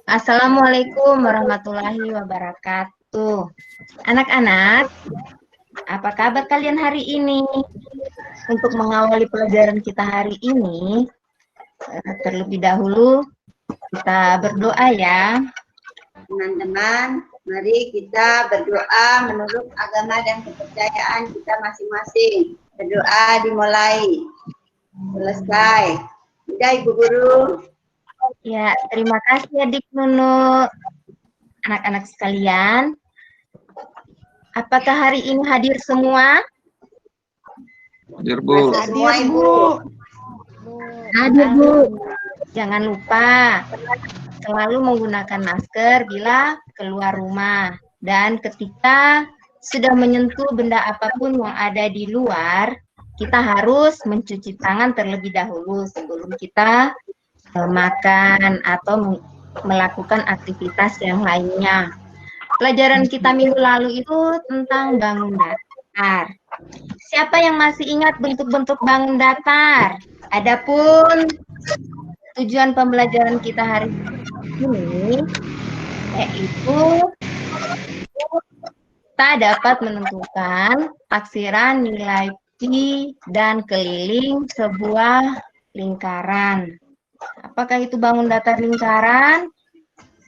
Assalamualaikum warahmatullahi wabarakatuh. Anak-anak, apa kabar kalian hari ini? Untuk mengawali pelajaran kita hari ini, terlebih dahulu kita berdoa ya. Teman-teman, mari kita berdoa menurut agama dan kepercayaan kita masing-masing. Berdoa dimulai. Selesai. Sudah, Ibu Guru. Ya, terima kasih Adik Nunu. Anak-anak sekalian, apakah hari ini hadir semua? Hadir, Bu. Semua, Ibu. Hadir, Bu. Jangan lupa selalu menggunakan masker bila keluar rumah. Dan ketika sudah menyentuh benda apapun yang ada di luar, kita harus mencuci tangan terlebih dahulu sebelum kita makan atau melakukan aktivitas yang lainnya. Pelajaran kita minggu lalu itu tentang bangun datar. Siapa yang masih ingat bentuk-bentuk bangun datar? Adapun tujuan pembelajaran kita hari ini yaitu kita dapat menentukan taksiran nilai pi dan keliling sebuah lingkaran. Apakah itu bangun datar lingkaran?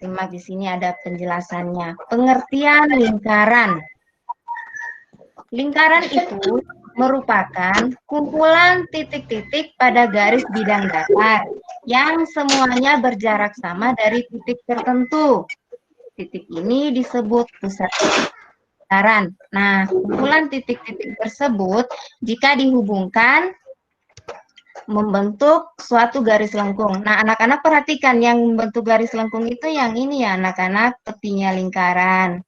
Simak di sini ada penjelasannya. Pengertian lingkaran. Lingkaran itu merupakan kumpulan titik-titik pada garis bidang datar yang semuanya berjarak sama dari titik tertentu. Titik ini disebut pusat lingkaran. Nah, kumpulan titik-titik tersebut jika dihubungkan membentuk suatu garis lengkung. Nah, anak-anak perhatikan yang membentuk garis lengkung itu yang ini ya, anak-anak, tepinya lingkaran.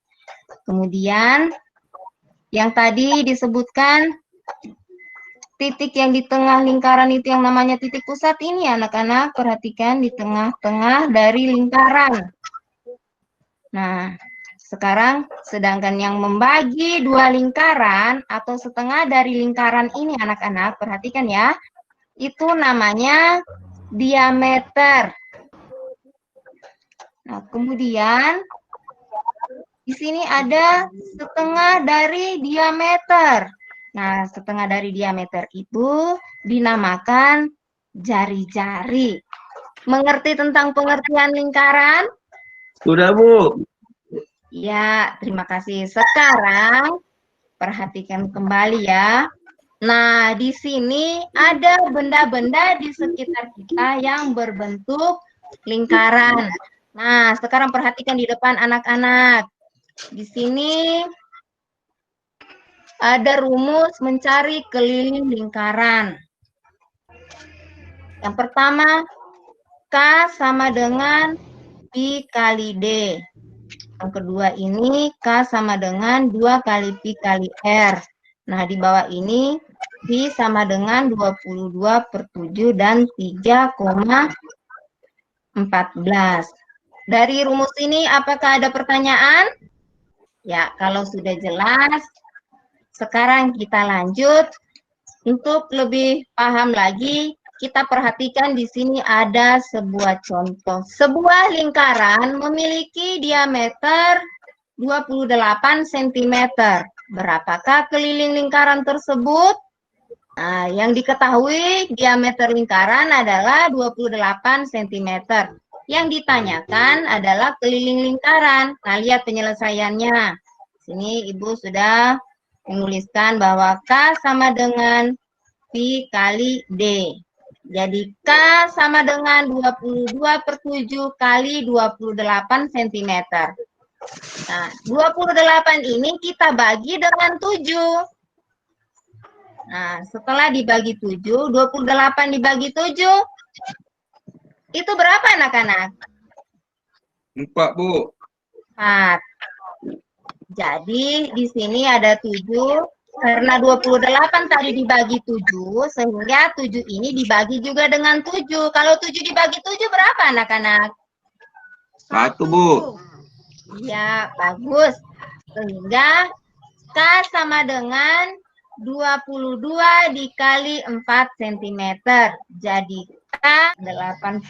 Kemudian yang tadi disebutkan titik yang di tengah lingkaran itu yang namanya titik pusat ini ya, anak-anak, perhatikan di tengah-tengah dari lingkaran. Nah, sekarang sedangkan yang membagi dua lingkaran atau setengah dari lingkaran ini anak-anak, perhatikan ya, itu namanya diameter. Nah, kemudian di sini ada setengah dari diameter. Nah, setengah dari diameter itu dinamakan jari-jari. Mengerti tentang pengertian lingkaran? Sudah, Bu. Ya, terima kasih. Sekarang perhatikan kembali ya. Nah, di sini ada benda-benda di sekitar kita yang berbentuk lingkaran. Nah, sekarang perhatikan di depan anak-anak. Di sini ada rumus mencari keliling lingkaran. Yang pertama, K sama dengan Pi kali D. Yang kedua ini K sama dengan 2 kali Pi kali R. Nah, di bawah ini Pi sama dengan 22/7 dan 3,14. Dari rumus ini apakah ada pertanyaan? Ya, kalau sudah jelas, sekarang kita lanjut. Untuk lebih paham lagi, kita perhatikan di sini ada sebuah contoh. Sebuah lingkaran memiliki diameter 28 cm. Berapakah keliling lingkaran tersebut? Nah, yang diketahui diameter lingkaran adalah 28 cm. Yang ditanyakan adalah keliling lingkaran. Nah, lihat penyelesaiannya. Sini Ibu sudah menuliskan bahwa K sama dengan Pi kali D. Jadi K sama dengan 22/7 kali 28 cm. Nah, 28 ini kita bagi dengan 7. Nah, setelah dibagi 7, 28 dibagi 7, itu berapa anak-anak? 4, Bu. 4. Jadi di sini ada 7, karena 28 tadi dibagi 7, sehingga 7 ini dibagi juga dengan 7. Kalau 7 dibagi 7 berapa anak-anak? 1, Bu. Ya, bagus. Sehingga K sama dengan 22 dikali 4 cm. Jadi K 88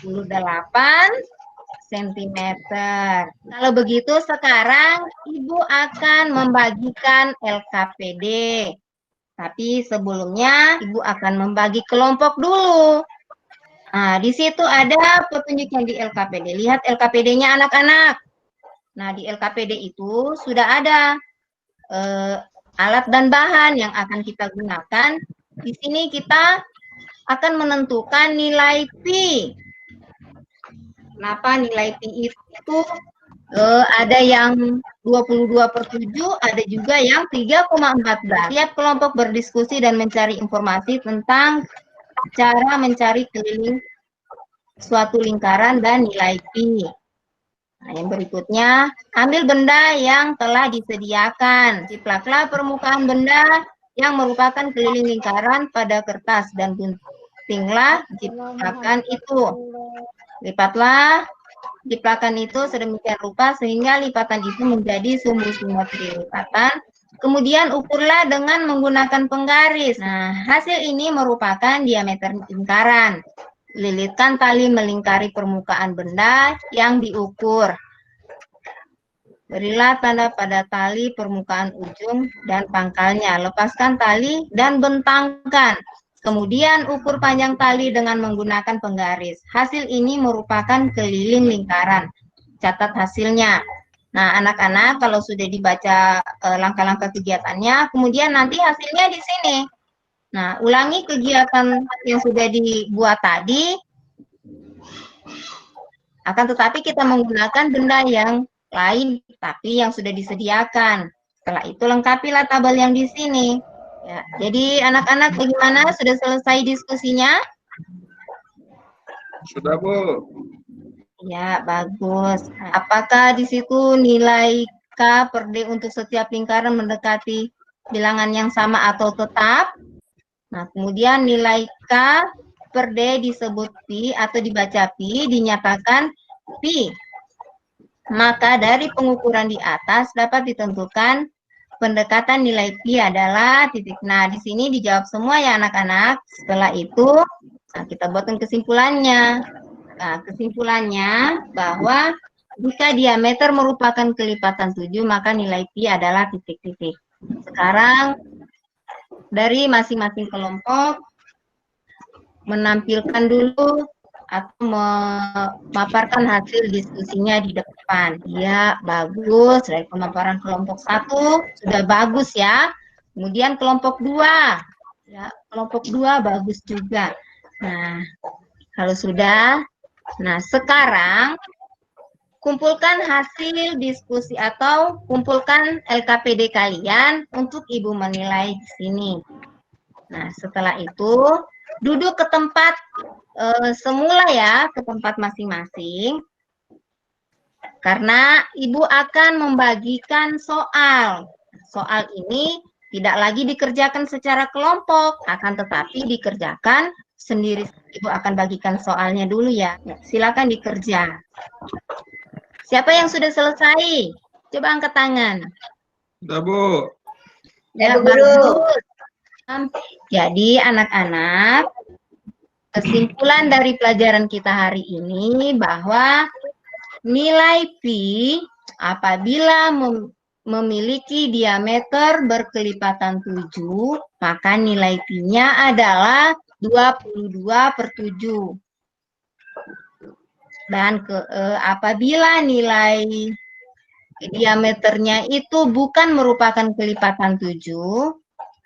sentimeter. Kalau begitu sekarang Ibu akan membagikan LKPD. Tapi sebelumnya Ibu akan membagi kelompok dulu. Nah, di situ ada petunjuknya di LKPD. Lihat LKPD-nya anak-anak. Nah, di LKPD itu sudah ada alat dan bahan yang akan kita gunakan. Di sini kita akan menentukan nilai pi. Kenapa nilai pi itu ada yang 22/7, ada juga yang 3,14. Tiap kelompok berdiskusi dan mencari informasi tentang cara mencari keliling suatu lingkaran dan nilai pi. Nah, yang berikutnya, ambil benda yang telah disediakan. Ciplaklah permukaan benda yang merupakan keliling lingkaran pada kertas dan guntinglah ciplakan itu. Lipatlah ciplakan itu sedemikian rupa sehingga lipatan itu menjadi sumbu-sumbu lipatan. Kemudian ukurlah dengan menggunakan penggaris. Nah, hasil ini merupakan diameter lingkaran. Lilitkan tali melingkari permukaan benda yang diukur. Berilah tanda pada tali permukaan ujung dan pangkalnya. Lepaskan tali dan bentangkan. Kemudian ukur panjang tali dengan menggunakan penggaris. Hasil ini merupakan keliling lingkaran. Catat hasilnya. Nah, anak-anak kalau sudah dibaca langkah-langkah kegiatannya, kemudian nanti hasilnya di sini. Nah, ulangi kegiatan yang sudah dibuat tadi. Akan tetapi kita menggunakan benda yang lain, tapi yang sudah disediakan. Setelah itu lengkapilah tabel yang di sini. Ya, jadi anak-anak bagaimana? Sudah selesai diskusinya? Sudah, Bu. Ya, bagus. Apakah di situ nilai K per D untuk setiap lingkaran mendekati bilangan yang sama atau tetap? Nah, kemudian nilai K per D disebut pi atau dibaca pi, dinyatakan pi. Maka dari pengukuran di atas dapat ditentukan pendekatan nilai pi adalah titik. Nah, di sini dijawab semua ya anak-anak. Setelah itu, nah, kita buatkan kesimpulannya. Nah, kesimpulannya bahwa jika diameter merupakan kelipatan 7, maka nilai pi adalah titik-titik. Sekarang, dari masing-masing kelompok menampilkan dulu atau memaparkan hasil diskusinya di depan. Ya, bagus. Dari pemaparan kelompok 1 sudah bagus ya. Kemudian kelompok 2. Ya, kelompok 2 bagus juga. Nah, kalau sudah, nah sekarang kumpulkan hasil diskusi atau kumpulkan LKPD kalian untuk Ibu menilai di sini. Nah, setelah itu duduk ke tempat semula ya, ke tempat masing-masing. Karena Ibu akan membagikan soal. Soal ini tidak lagi dikerjakan secara kelompok, akan tetapi dikerjakan sendiri. Ibu akan bagikan soalnya dulu ya. Silakan dikerja. Siapa yang sudah selesai? Coba angkat tangan. Sudah, Bu. Ya, bagus. Jadi anak-anak, kesimpulan dari pelajaran kita hari ini bahwa nilai pi apabila memiliki diameter berkelipatan 7, maka nilai pi-nya adalah 22/7. Dan apabila nilai diameternya itu bukan merupakan kelipatan 7,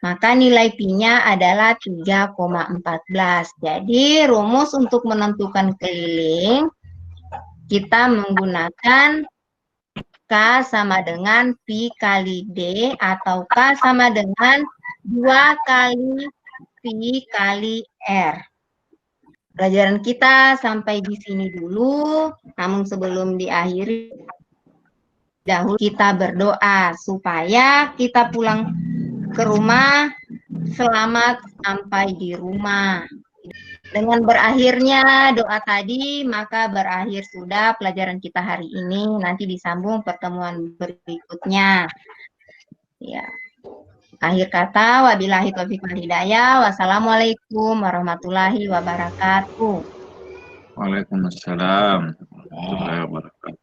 maka nilai pi-nya adalah 3,14. Jadi rumus untuk menentukan keliling kita menggunakan K sama dengan pi kali D atau K sama dengan 2 kali pi kali R. Pelajaran kita sampai di sini dulu, namun sebelum diakhiri, dahulu kita berdoa supaya kita pulang ke rumah selamat sampai di rumah. Dengan berakhirnya doa tadi, maka berakhir sudah pelajaran kita hari ini. Nanti disambung pertemuan berikutnya. Ya. Akhir kata, wabillahi taufiq wal hidayah. Wassalamualaikum warahmatullahi wabarakatuh. Waalaikumsalam. Waalaikumsalam warahmatullahi wabarakatuh.